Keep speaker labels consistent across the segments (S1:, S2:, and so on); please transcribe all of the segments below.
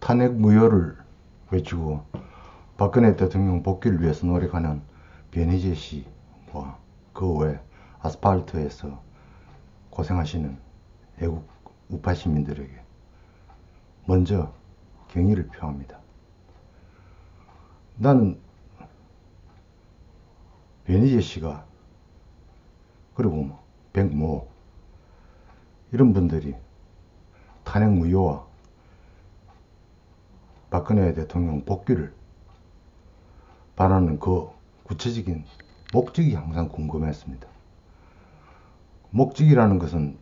S1: 탄핵 무효를 외치고 박근혜 대통령 복귀를 위해서 노력하는 변희재 씨와 그 외 아스팔트에서 고생하시는 애국 우파 시민들에게 먼저 경의를 표합니다. 나는 변희재 씨가 그리고 백모 이런 분들이 탄핵 무효와 박근혜 대통령 복귀를 바라는 그 구체적인 목적이 항상 궁금했습니다. 목적이라는 것은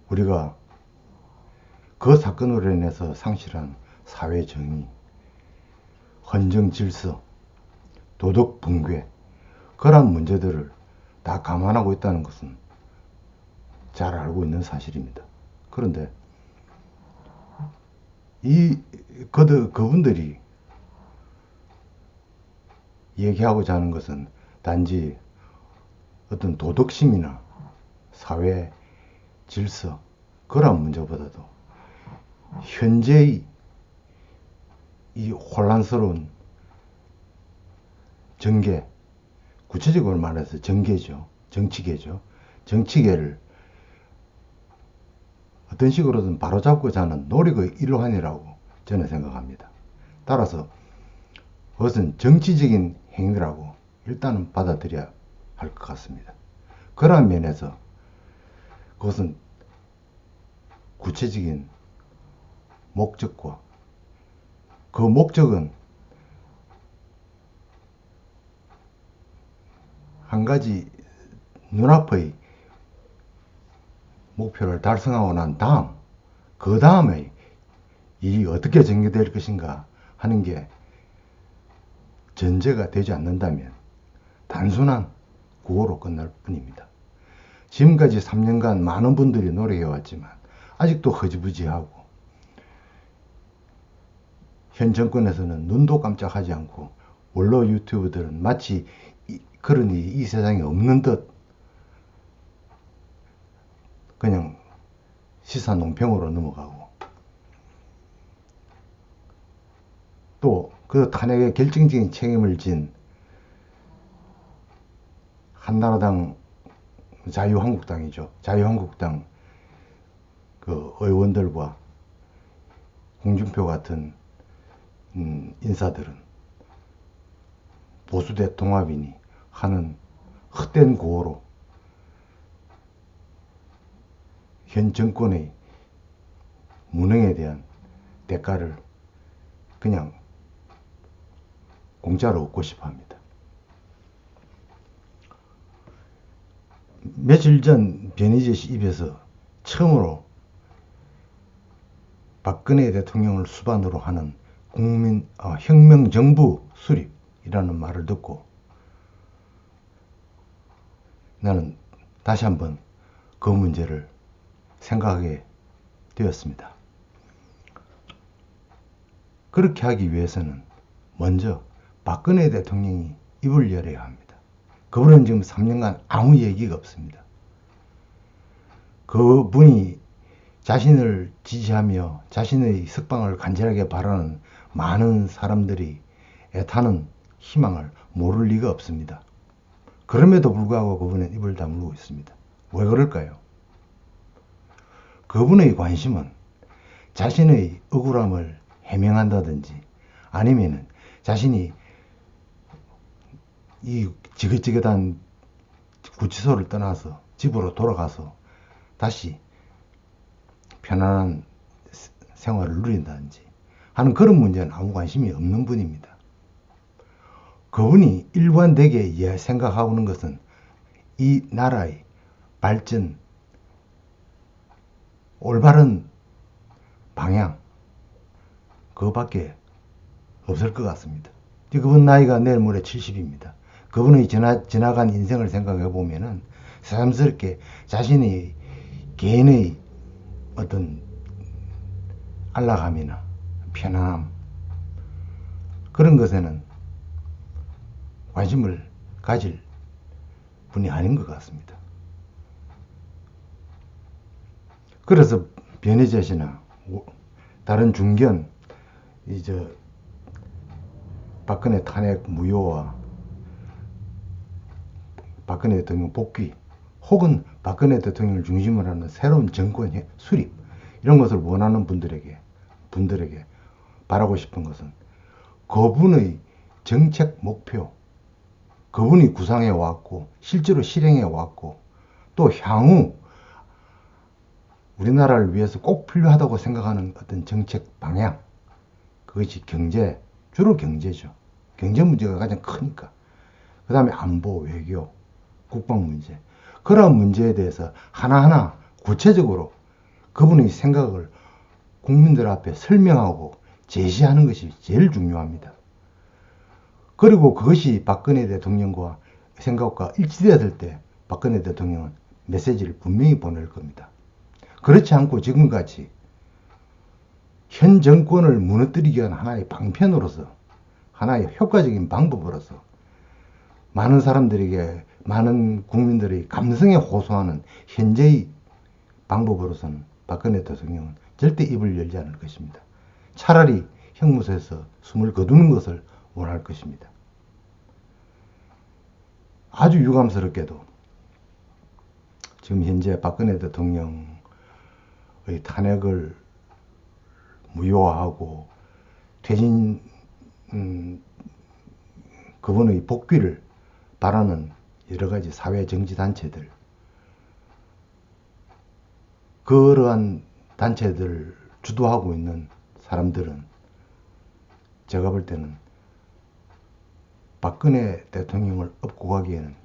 S1: 우리가 그 사건으로 인해서 상실한 사회 정의, 헌정 질서, 도덕 붕괴 그런 문제들을 다 감안하고 있다는 것은 잘 알고 있는 사실입니다. 그런데 그분들이 얘기하고자 하는 것은 단지 어떤 도덕심이나 사회 질서 그런 문제보다도 현재의 이 혼란스러운 정계, 구체적으로 말해서 정계죠. 정치계죠. 정치계를 어떤 식으로든 바로잡고자 하는 노력의 일환이라고 저는 생각합니다. 따라서 그것은 정치적인 행위라고 일단은 받아들여야 할 것 같습니다. 그러한 면에서 그것은 구체적인 목적과 그 목적은 한 가지 눈앞의 목표를 달성하고 난 다음 그 다음에 일이 어떻게 전개될 것인가 하는 게 전제가 되지 않는다면 단순한 구호로 끝날 뿐입니다. 지금까지 3년간 많은 분들이 노력해왔지만 아직도 허지부지하고 현 정권에서는 눈도 깜짝하지 않고 원로 유튜브들은 마치 그런 일이 이 세상에 없는 듯 그냥 시사 논평으로 넘어가고 또 그 탄핵의 결정적인 책임을 진 한나라당 자유한국당이죠. 자유한국당 그 의원들과 홍준표 같은 인사들은 보수대 통합이니 하는 헛된 구호로 현 정권의 무능에 대한 대가를 그냥 공짜로 얻고 싶어 합니다. 며칠 전 변희재 씨 입에서 처음으로 박근혜 대통령을 수반으로 하는 혁명정부 수립이라는 말을 듣고 나는 다시 한번 그 문제를 생각하게 되었습니다. 그렇게 하기 위해서는 먼저 박근혜 대통령이 입을 열어야 합니다. 그분은 지금 3년간 아무 얘기가 없습니다. 그분이 자신을 지지하며 자신의 석방을 간절하게 바라는 많은 사람들이 애타는 희망을 모를 리가 없습니다. 그럼에도 불구하고 그분은 입을 다물고 있습니다. 왜 그럴까요? 그분의 관심은 자신의 억울함을 해명한다든지 아니면은 자신이 이 지긋지긋한 구치소를 떠나서 집으로 돌아가서 다시 편안한 생활을 누린다든지 하는 그런 문제는 아무 관심이 없는 분입니다. 그분이 일관되게 생각하고는 것은 이 나라의 발전, 올바른 방향 그거밖에 없을 것 같습니다. 그분 나이가 내일 모레 70입니다. 그분의 지나간 인생을 생각해 보면은 새삼스럽게 자신의 개인의 어떤 안락함이나 편안함 그런 것에는 관심을 가질 분이 아닌 것 같습니다. 그래서 변희재 씨나 다른 중견, 이제 박근혜 탄핵 무효와 박근혜 대통령 복귀, 혹은 박근혜 대통령을 중심으로 하는 새로운 정권 수립, 이런 것을 원하는 분들에게 바라고 싶은 것은, 그분의 정책 목표, 그분이 구상해 왔고 실제로 실행해 왔고 또 향후 우리나라를 위해서 꼭 필요하다고 생각하는 어떤 정책 방향, 그것이 주로 경제죠. 경제 문제가 가장 크니까. 그 다음에 안보, 외교, 국방 문제, 그러한 문제에 대해서 하나하나 구체적으로 그분의 생각을 국민들 앞에 설명하고 제시하는 것이 제일 중요합니다. 그리고 그것이 박근혜 대통령과 생각과 일치되었을 때 박근혜 대통령은 메시지를 분명히 보낼 겁니다. 그렇지 않고 지금같이 현 정권을 무너뜨리기 위한 하나의 방편으로서, 하나의 효과적인 방법으로서 많은 국민들의 감성에 호소하는 현재의 방법으로서는 박근혜 대통령은 절대 입을 열지 않을 것입니다. 차라리 형무소에서 숨을 거두는 것을 원할 것입니다. 아주 유감스럽게도 지금 현재 박근혜 대통령의 탄핵을 무효화하고 그분의 복귀를 바라는 여러 가지 사회 정치 단체들, 그러한 단체들을 주도하고 있는 사람들은 제가 볼 때는 박근혜 대통령을 업고 가기에는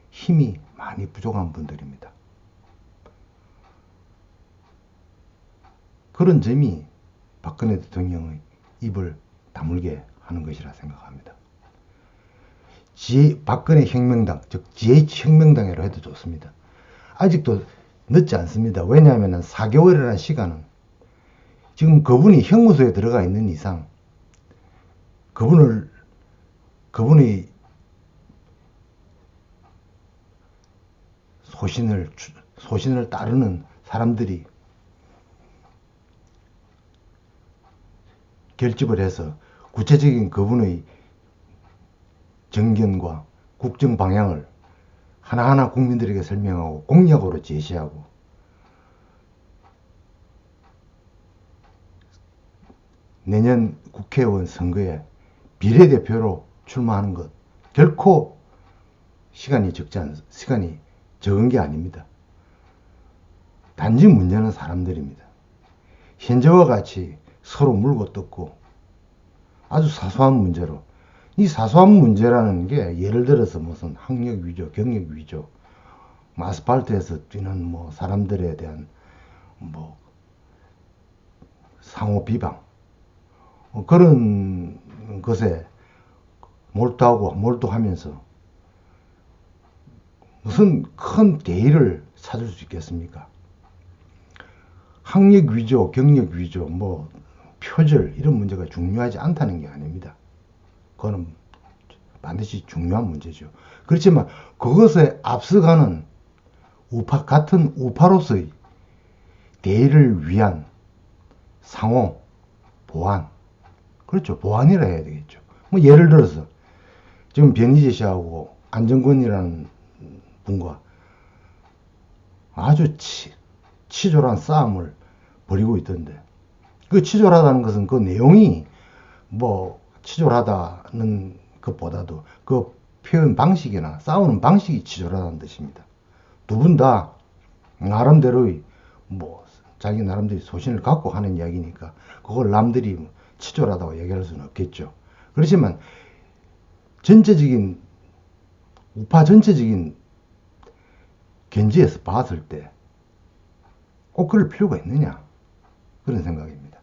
S1: 힘이 많이 부족한 분들입니다. 그런 점이 박근혜 대통령의 입을 다물게 하는 것이라 생각합니다. 박근혜 혁명당, 즉 GH혁명당이라고 해도 좋습니다. 아직도 늦지 않습니다. 왜냐하면 4개월이라는 시간은 지금 그분이 형무소에 들어가 있는 이상 그분의 소신을 따르는 사람들이 결집을 해서 구체적인 그분의 정견과 국정 방향을 하나하나 국민들에게 설명하고 공약으로 제시하고 내년 국회의원 선거에 비례대표로 출마하는 것 결코 시간이 적은 게 아닙니다. 단지 문제는 사람들입니다. 현재와 같이 서로 물고 뜯고 아주 사소한 문제로, 이 사소한 문제라는 게 예를 들어서 무슨 학력 위조, 경력 위조, 아스팔트에서 뛰는 사람들에 대한 상호 비방, 그런 것에 몰두하면서 무슨 큰 대의를 찾을 수 있겠습니까? 학력 위조, 경력 위조, 표절, 이런 문제가 중요하지 않다는 게 아닙니다. 그거는 반드시 중요한 문제죠. 그렇지만 그것에 앞서가는 같은 우파로서의 대의를 위한 상호, 보완, 그렇죠. 보완이라 해야 되겠죠. 예를 들어서 지금 변희재 씨하고 안정권이라는 분과 아주 치졸한 싸움을 벌이고 있던데, 그 치졸하다는 것은 그 내용이 치졸하다는 것보다도 그 표현 방식이나 싸우는 방식이 치졸하다는 뜻입니다. 두 분 다 나름대로의 자기 나름대로 소신을 갖고 하는 이야기니까 그걸 남들이 치졸하다고 얘기할 수는 없겠죠. 그렇지만 우파 전체적인 견지에서 봤을 때 꼭 그럴 필요가 있느냐, 그런 생각입니다.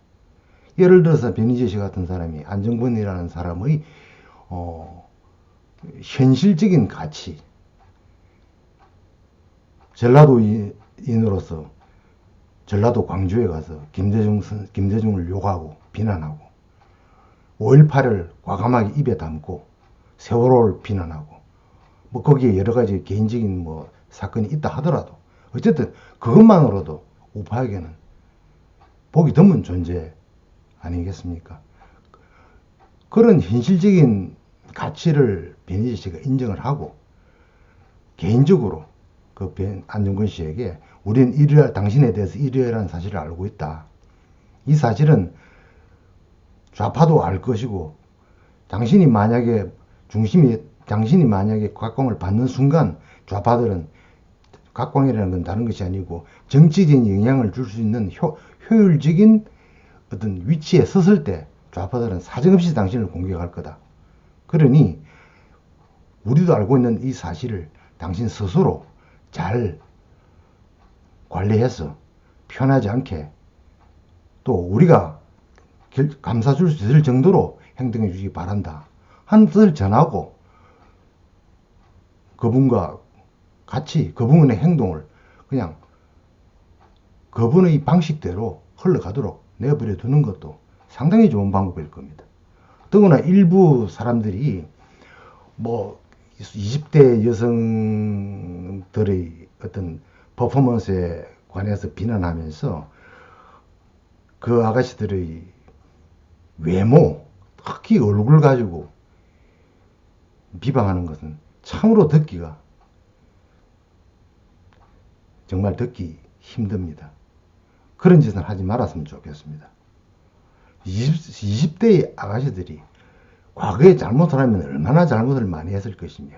S1: 예를 들어서 변희재 씨 같은 사람이 안정권이라는 사람의 현실적인 가치, 전라도인으로서 전라도 광주에 가서 김대중을 욕하고 비난하고 5.18을 과감하게 입에 담고 세월호를 비난하고 거기에 여러 가지 개인적인 사건이 있다 하더라도 어쨌든 그것만으로도 우파에게는 보기 드문 존재 아니겠습니까? 그런 현실적인 가치를 변희재 씨가 인정을 하고 개인적으로 그 안중근 씨에게 우리는 당신에 대해서 이러이러한 사실을 알고 있다. 이 사실은 좌파도 알 것이고 당신이 만약에 각광을 받는 순간 좌파들은 각광이라는 건 다른 것이 아니고 정치적인 영향을 줄 수 있는 효율적인 어떤 위치에 섰을 때 좌파들은 사정없이 당신을 공격할 거다. 그러니 우리도 알고 있는 이 사실을 당신 스스로 잘 관리해서 편하지 않게 또 우리가 감싸줄 수 있을 정도로 행동해 주시기 바란다 하는 뜻을 전하고 그분과 같이 그분의 행동을 그냥 그분의 방식대로 흘러가도록 내버려 두는 것도 상당히 좋은 방법일 겁니다. 더구나 일부 사람들이 뭐 20대 여성들의 어떤 퍼포먼스에 관해서 비난하면서 그 아가씨들의 외모, 특히 얼굴 가지고 비방하는 것은 참으로 정말 듣기 힘듭니다. 그런 짓은 하지 말았으면 좋겠습니다. 20대의 아가씨들이 과거에 잘못을 하면 얼마나 잘못을 많이 했을 것이며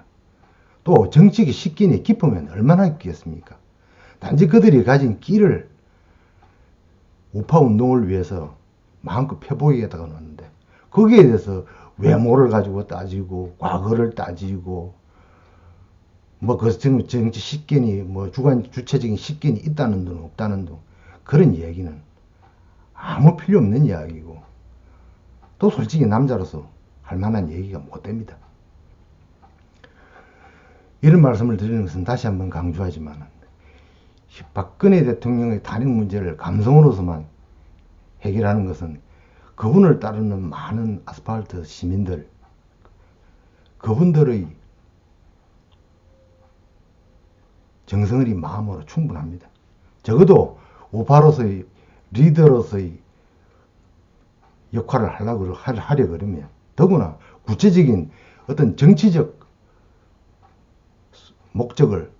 S1: 또 정치의 식견이 깊으면 얼마나 깊겠습니까? 단지 그들이 가진 끼를 우파 운동을 위해서 마음껏 펴보이겠다고 하는데 거기에 대해서 외모를 가지고 따지고 과거를 따지고 뭐 그 정치 식견이 뭐 주체적인 식견이 있다는 둥 없다는 둥 그런 얘기는 아무 필요 없는 이야기고 또 솔직히 남자로서 할 만한 얘기가 못 됩니다. 이런 말씀을 드리는 것은 다시 한번 강조하지만 박근혜 대통령의 탄핵 문제를 감성으로서만 해결하는 것은 그분을 따르는 많은 아스팔트 시민들 그분들의 정성어리 마음으로 충분합니다. 적어도 우파로서의 리더로서의 역할을 하려 그러면 더구나 구체적인 어떤 정치적 목적을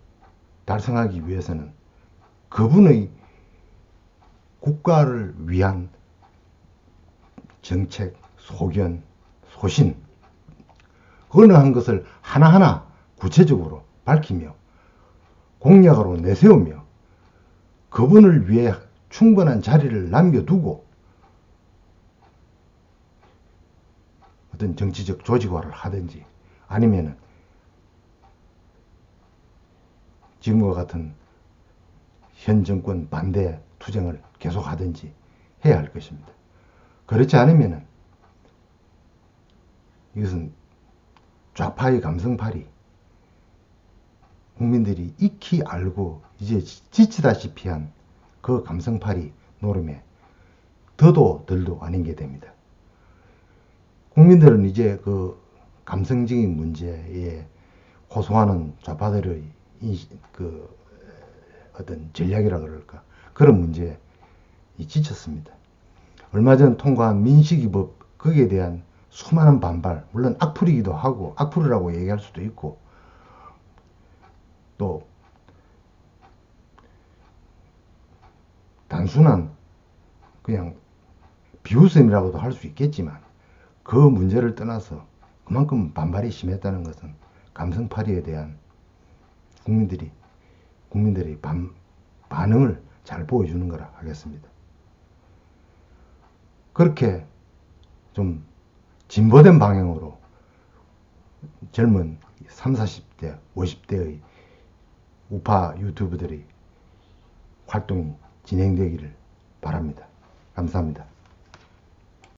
S1: 달성하기 위해서는 그분의 국가를 위한 정책, 소견, 소신 어느 한 것을 하나하나 구체적으로 밝히며 공약으로 내세우며 그분을 위해 충분한 자리를 남겨두고 어떤 정치적 조직화를 하든지 아니면은 지금과 같은 현 정권 반대 투쟁을 계속하든지 해야 할 것입니다. 그렇지 않으면은 이것은 좌파의 감성팔이 국민들이 익히 알고 이제 지치다시피 한 그 감성팔이 노름에 더도 덜도 아닌 게 됩니다. 국민들은 이제 그 감성적인 문제에 호소하는 좌파들의 그 어떤 전략이라 그럴까 그런 문제에 지쳤습니다. 얼마 전 통과한 민식이법 거기에 대한 수많은 반발 물론 악플이기도 하고 악플이라고 얘기할 수도 있고 또 단순한 그냥 비웃음이라고도 할 수 있겠지만 그 문제를 떠나서 그만큼 반발이 심했다는 것은 감성팔이에 대한 국민들의 반응을 잘 보여주는 거라 하겠습니다. 그렇게 좀 진보된 방향으로 젊은 30, 40대, 50대의 우파 유튜브들의 활동이 진행되기를 바랍니다. 감사합니다.